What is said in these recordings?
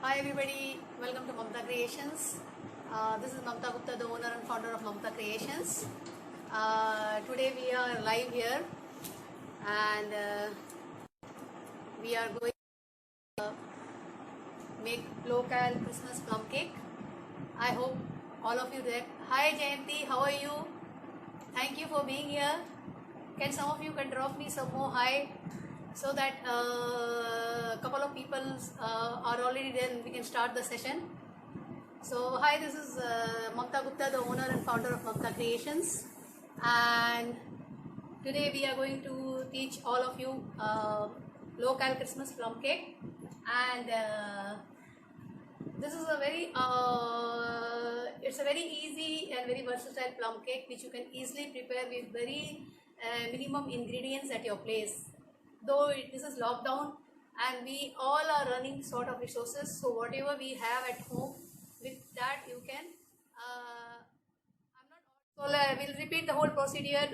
Hi everybody, welcome to Mamta Creations. This is Mamta Gupta, the owner and founder of Mamta Creations. Today we are live here and we are going to make local Christmas plum cake. I hope all of you there. Hi Jayanti, how are you? Thank you for being here. Can some of you can drop me some more hi so that a couple of people are already there and we can start the session. So hi, this is Mamta Gupta, the owner and founder of Mamta Creations, and today we are going to teach all of you local Christmas plum cake. And this is a very it's a very easy and very versatile plum cake which you can easily prepare with very minimum ingredients at your place. Though this is lockdown and we all are running short of resources, so whatever we have at home, with that you can I will repeat the whole procedure.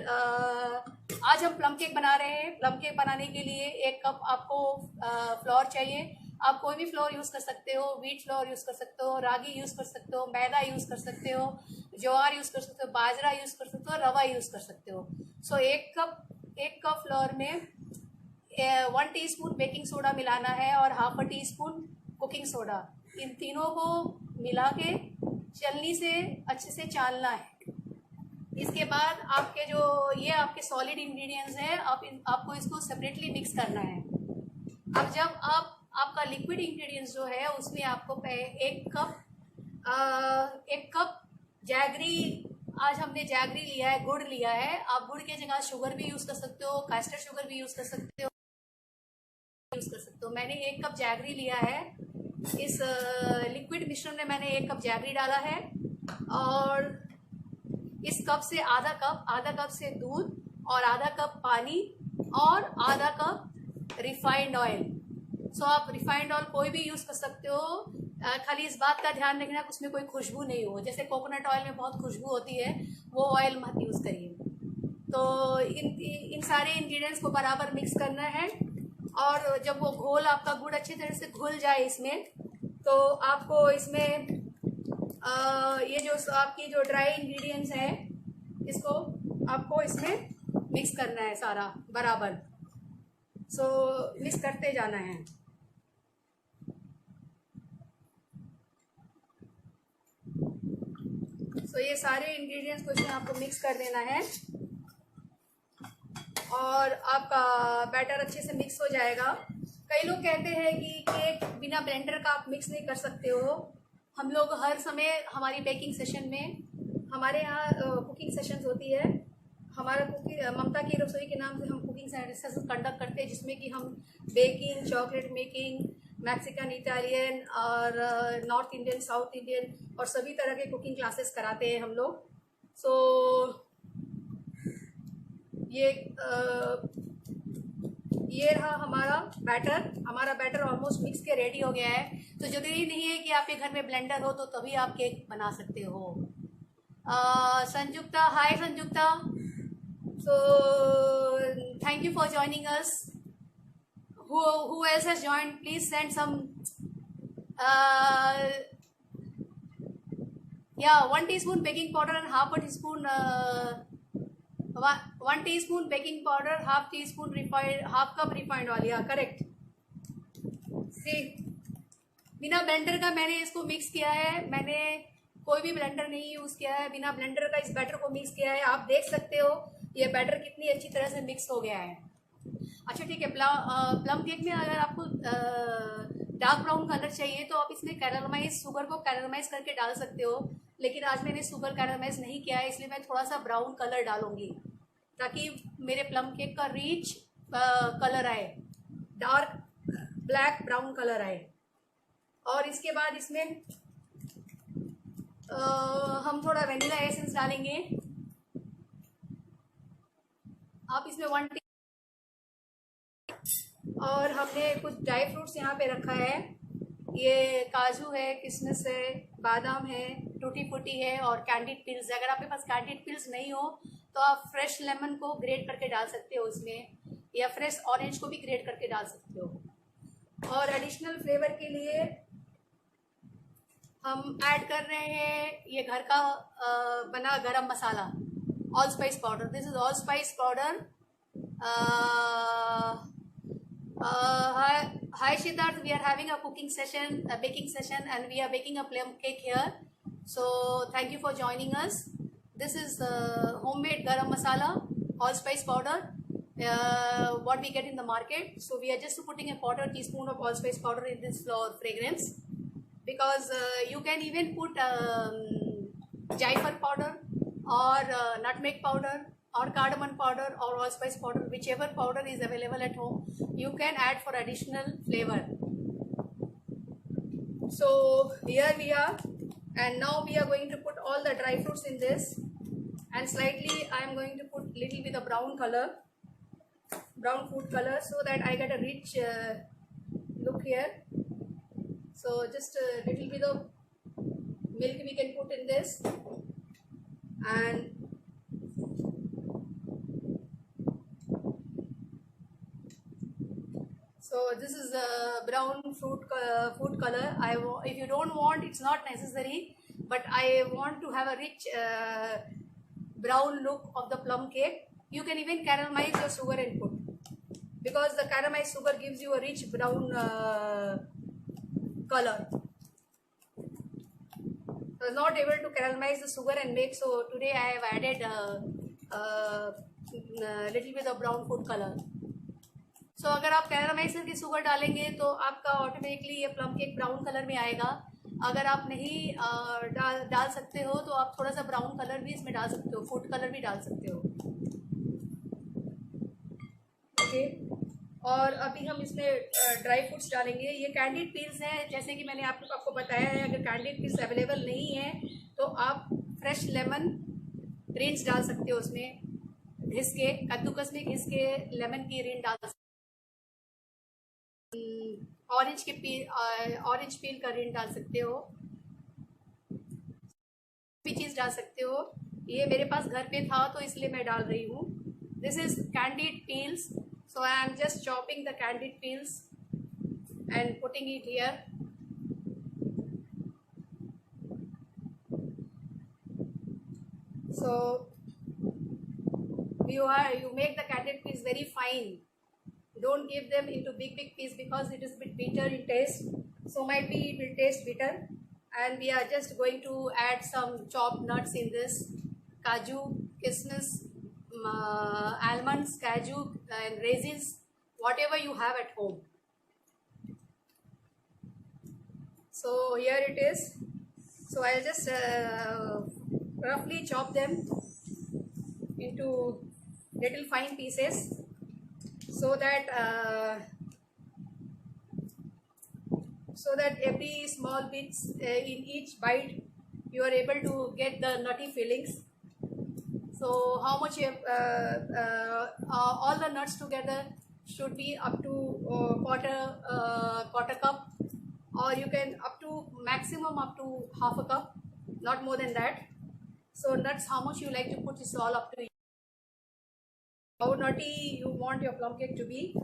आज हम plum cake बना रहे हैं. Plum cake बनाने के लिए 1 cup आपको floor चाहिए. आप कोई भी फ्लोर यूज़ कर सकते हो, व्हीट फ्लोर यूज़ कर सकते हो, रागी यूज़ कर सकते हो, मैदा यूज़ कर सकते हो, ज्वार यूज़ कर सकते हो, बाजरा यूज़ कर सकते हो, रवा यूज़ कर सकते हो. सो 1 कप फ्लोर में 1 टीस्पून बेकिंग सोडा मिलाना है और ½ टीस्पून कुकिंग सोडा. इन तीनों को मिला के चलनी से अच्छे से चालना है. इसके बाद आपके जो ये आपके सॉलिड इंग्रेडिएंट्स हैं, आपको इसको सेपरेटली मिक्स करना है. अब जब आपका लिक्विड इंग्रेडिएंट्स जो है उसमें आपको 1 कप जैगरी, आज हमने जैगरी लिया है, गुड़ लिया है. आप गुड़ की जगह शुगर भी यूज़ कर सकते हो, कैस्टर शुगर भी यूज़ कर सकते हो. मैंने 1 कप जैगरी लिया है. इस लिक्विड मिश्रण में मैंने 1 कप जैगरी डाला है और इस कप से आधा कप से दूध और ½ कप पानी और ½ कप रिफाइंड ऑयल. सो आप रिफाइंड ऑयल कोई भी यूज़ कर सकते हो. खाली इस बात का ध्यान रखना कि उसमें कोई खुशबू नहीं हो. जैसे कोकोनट ऑयल में बहुत खुशबू होती है, वो ऑयल मत यूज़ करिए. तो इन सारे इंग्रेडिएंट्स को बराबर मिक्स करना है और जब वो घोल आपका गुड़ अच्छी तरह से घुल जाए इसमें, तो आपको इसमें ये जो आपकी जो ड्राई इंग्रेडिएंट्स है इसको आपको इसमें मिक्स करना है सारा बराबर. सो मिक्स करते जाना है. सो ये सारे इंग्रेडिएंट्स को इसमें आपको मिक्स कर देना है और आपका बैटर अच्छे से मिक्स हो जाएगा. कई लोग कहते हैं कि केक बिना ब्लेंडर का आप मिक्स नहीं कर सकते हो. हम लोग हर समय हमारी बेकिंग सेशन में, हमारे यहाँ कुकिंग सेशंस होती है. हमारा ममता की रसोई के नाम से हम कुकिंग सेशन कंडक्ट करते हैं, जिसमें कि हम baking, chocolate making, Mexican, Italian और नॉर्थ इंडियन, साउथ इंडियन और सभी तरह के कुकिंग क्लासेस कराते हैं हम लोग. सो ये रहा हमारा बैटर ऑलमोस्ट मिक्स के रेडी हो गया है. तो जरूरी नहीं है कि आपके घर में ब्लेंडर हो तो तभी आप केक बना सकते हो. Sanjukta, hi Sanjukta. So thank you for joining us. who else has joined, please send some 1 teaspoon baking powder and ½ teaspoon 1 teaspoon baking powder, ½ teaspoon refined, ½ cup refined oil. या करेक्ट. सी बिना ब्लेंडर का मैंने इसको मिक्स किया है. मैंने कोई भी ब्लेंडर नहीं यूज़ किया है. बिना ब्लेंडर का इस बैटर को मिक्स किया है. आप देख सकते हो ये बैटर कितनी अच्छी तरह से मिक्स हो गया है. अच्छा ठीक है. प्लम केक में अगर आपको डार्क ब्राउन कलर चाहिए तो आप इसमें शुगर को कैरमलाइज करके डाल सकते हो. लेकिन आज मैंने शुगर कैरमलाइज नहीं किया है, इसलिए मैं थोड़ा सा ब्राउन कलर डालूंगी ताकि मेरे प्लम केक का रिच कलर आए, डार्क ब्लैक ब्राउन कलर आए. और इसके बाद इसमें हम थोड़ा वेनिला एसेंस डालेंगे. आप इसमें 1 और हमने कुछ ड्राई फ्रूट्स यहाँ पे रखा है. ये काजू है, किशमिश है, बादाम है, टूटी फूटी है और कैंडिड पिल्स. अगर आपके पास कैंडिड पिल्स नहीं हो तो आप फ्रेश लेमन को ग्रेट करके डाल सकते हो इसमें, या फ्रेश ऑरेंज को भी ग्रेट करके डाल सकते हो. और एडिशनल फ्लेवर के लिए हम ऐड कर रहे हैं ये घर का बना garam masala, all spice powder. This is all spice powder. Hi Siddharth, we are having a cooking session, a baking session, and we are baking a plum cake here. So thank you for joining us. This is homemade garam masala, allspice powder, what we get in the market. So we are just putting a quarter teaspoon of allspice powder in this flower fragrance, because you can even put jaifar powder or nutmeg powder or cardamom powder or allspice powder, whichever powder is available at home, you can add for additional flavor. So here we are, and now we are going to put all the dry fruits in this, and slightly I am going to put little bit of brown color, brown food color, so that I get a rich look here. So just a little bit of milk we can put in this, and so this is a brown food color. If you don't want, it's not necessary, but I want to have a rich brown look of the plum cake. You can even caramelize your sugar and put, because the caramelized sugar gives you a rich brown color. I was not able to caramelize the sugar and make, so today I have added a little bit of brown food color. So अगर आप caramel करके sugar डालेंगे तो आपका automatically ये plum cake brown colour में आएगा. अगर आप नहीं डाल सकते हो तो आप थोड़ा सा ब्राउन कलर भी इसमें डाल सकते हो, फूड कलर भी डाल सकते हो. ओके, और अभी हम इसमें ड्राई फ्रूट्स डालेंगे. ये कैंडिड पील्स हैं, जैसे कि मैंने आपको बताया है. अगर कैंडिड पील्स अवेलेबल नहीं है तो आप फ्रेश लेमन रिंस डाल सकते हो, उसमें घिस के, कद्दूकस में घिस के लेमन की रिंस डाल सकते हो. ऑरेंज पील का रिंस डाल सकते हो, भी चीज़ डाल सकते हो. ये मेरे पास घर पे था तो इसलिए मैं डाल रही हूँ. This is candid peels. So I am just chopping the candied peels and putting it here. So you make the candied peels very fine. Don't give them into big pieces, because it is a bit bitter in taste. So might be it will taste bitter. And we are just going to add some chopped nuts in this: kaju, kismis, almonds, cashew, and raisins, whatever you have at home. So here it is. So I'll just roughly chop them into little fine pieces, so that every small bits in each bite you are able to get the nutty fillings. So how much you have, all the nuts together should be up to quarter cup, or you can up to maximum up to half a cup, not more than that. So nuts, how much you like to put is all up to you, how nutty you want your plum cake to be.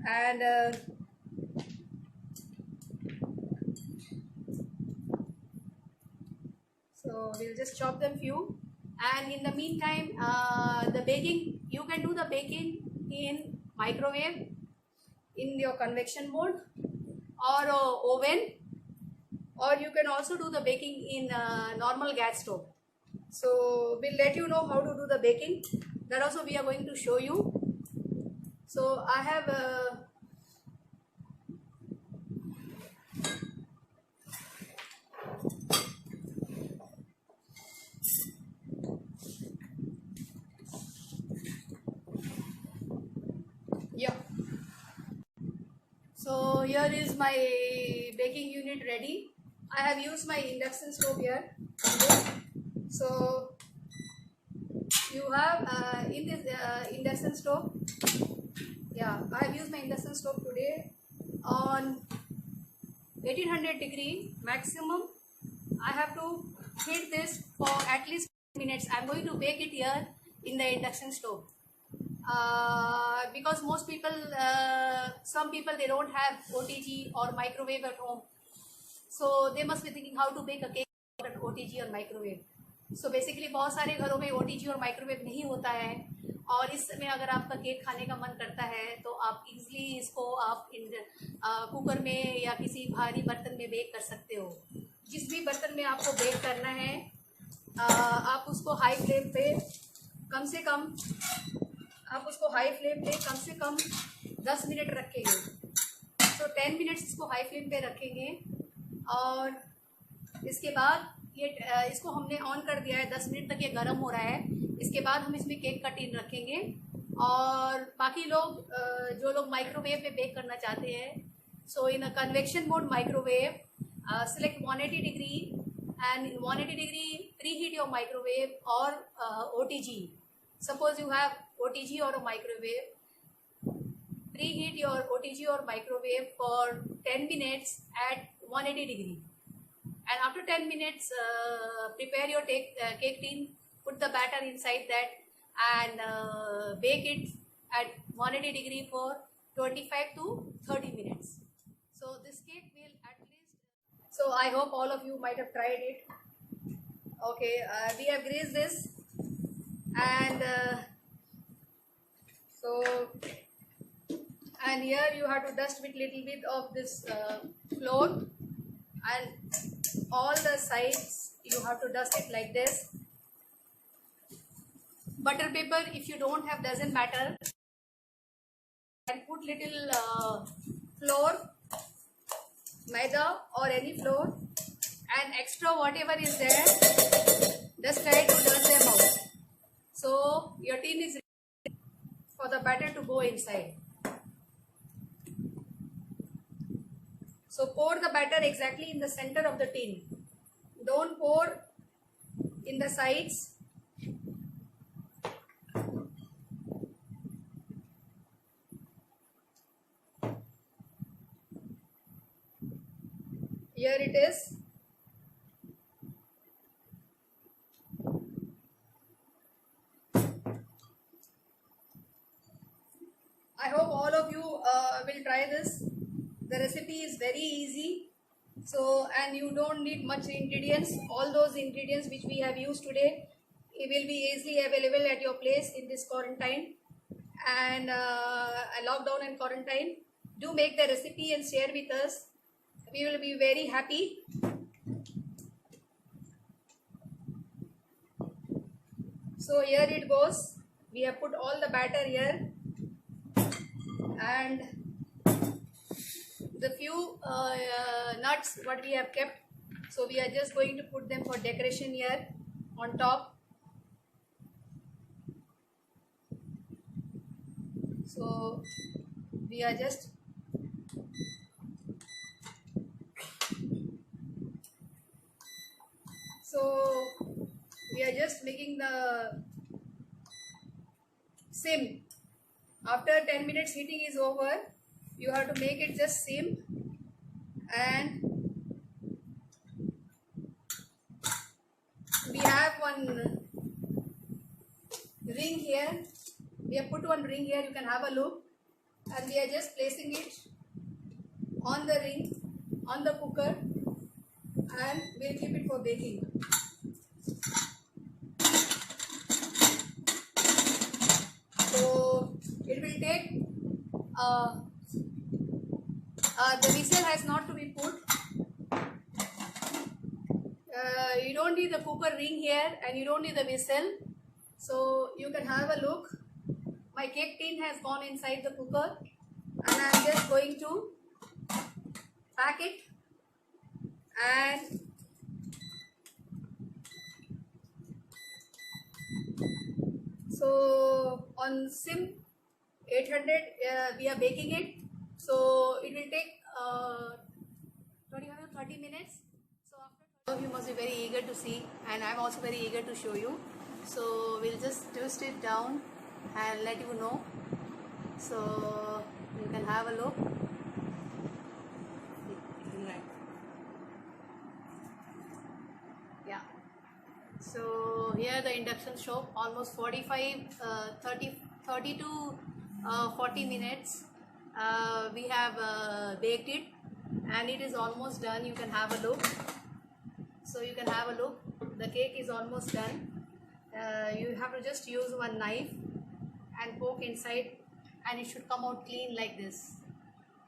And so we'll just chop them few. And in the meantime, the baking, you can do the baking in microwave, in your convection mold, or oven, or you can also do the baking in normal gas stove. So we'll let you know how to do the baking. That also we are going to show you. So I have so here is my baking unit ready. I have used my induction stove here. So you have in this induction stove, I have used my induction stove today on 1800 degree maximum. I have to heat this for at least 10 minutes. I am going to bake it here in the induction stove. Because most people, some people, they don't have OTG or microwave at home. So they must be thinking how to bake a cake on OTG or microwave. So basically बहुत सारे घरों में OTG और microwave नहीं होता है, और इस समय अगर आपका केक खाने का मन करता है तो आप इजीली इसको आप कुकर में या किसी भारी बर्तन में बेक कर सकते हो। जिस भी बर्तन में आपको बेक करना है आप उसको हाई फ्लेम पे कम से कम 10 मिनट रखेंगे। तो 10 मिनट्स इसको हाई फ्लेम पे रखेंगे, और इसके बाद इसको हमने ऑन कर दिया है। 10 मिनट तक ये गर्म हो रहा है। इसके बाद हम इसमें केक का टिन रखेंगे, और बाकी लोग जो लोग माइक्रोवेव में बेक करना चाहते हैं, so in a convection mode microwave select 180 degree, and in 180 degree preheat your microwave or OTG. Suppose you have OTG or a microwave, preheat your OTG or microwave for 10 minutes at 180 degree, and after 10 minutes prepare your cake tin, put the batter inside that, and bake it at 180 degree for 25 to 30 minutes. So this cake will at least, so I hope all of you might have tried it. Okay, we have greased this, and and here you have to dust with little bit of this flour, and all the sides you have to dust it like this. Butter paper, if you don't have, doesn't matter, and put little flour, maida or any flour, and extra whatever is there, just try to dust them out. So your tin is ready for the batter to go inside. So pour the batter exactly in the center of the tin. Don't pour in the sides. Here it is. I hope all of you will try this. The recipe is very easy, so, and you don't need much ingredients. All those ingredients which we have used today, it will be easily available at your place in this quarantine and lockdown and quarantine. Do make the recipe and share with us. We will be very happy. So here it goes. We have put all the batter here, and the few nuts what we have kept, so we are just going to put them for decoration here on top. So we are just making the sim. After 10 minutes heating is over, you have to make it just sim, and we have one ring here. We have put one ring here, you can have a look, and we are just placing it on the ring on the cooker, and we'll keep it for baking. So it will take the whistle has not to be put. You don't need the cooker ring here, and you don't need the whistle. So you can have a look. My cake tin has gone inside the cooker, and I am just going to pack it, and so on sim 800 we are baking it. So it will take 25 to 30 minutes. So after, you must be very eager to see, and I am also very eager to show you. So we'll just twist it down and let you know, so you can have a look. Yeah, so here the induction stove, almost 30 to 40 minutes we have baked it, and it is almost done. You can have a look. So you can have a look. The cake is almost done. You have to just use one knife and poke inside, and it should come out clean like this.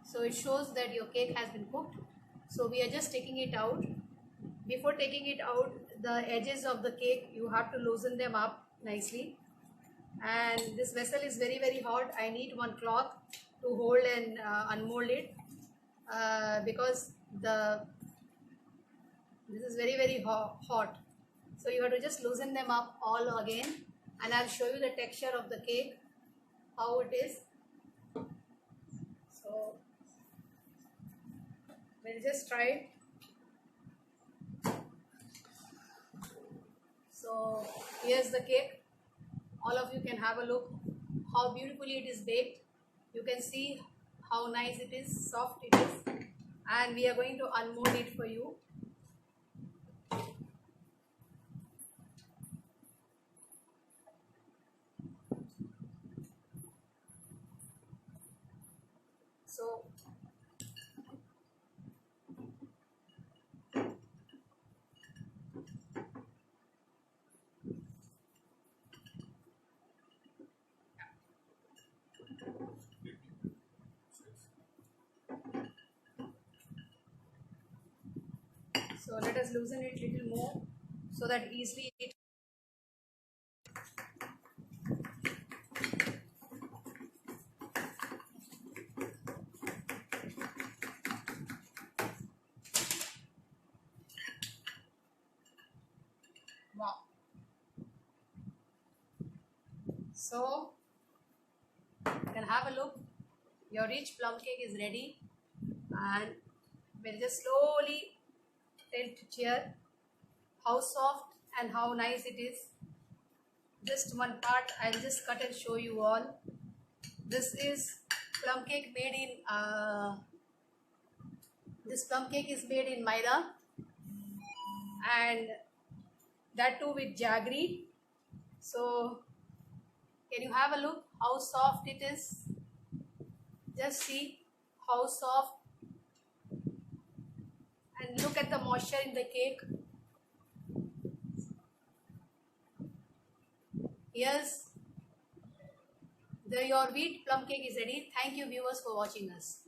So it shows that your cake has been cooked. So we are just taking it out. Before taking it out, the edges of the cake, you have to loosen them up nicely. And this vessel is very hot. I need one cloth to hold and unmold it, because this is very hot. So you have to just loosen them up all again, and I'll show you the texture of the cake, how it is. So we'll just try it. So here's the cake. All of you can have a look how beautifully it is baked. You can see how nice it is, soft it is, and we are going to unmold it for you. So let us loosen it a little more so that easily it. Wow. So you can have a look. Your rich plum cake is ready, and we'll just slowly tilt chair. How soft and how nice it is. Just one part I'll just cut and show you all. This is plum cake made in this plum cake is made in maida, and that too with jaggery. So can you have a look how soft it is? Just see how soft, and look at the moisture in the cake. Yes, your wheat plum cake is ready. Thank you viewers for watching us.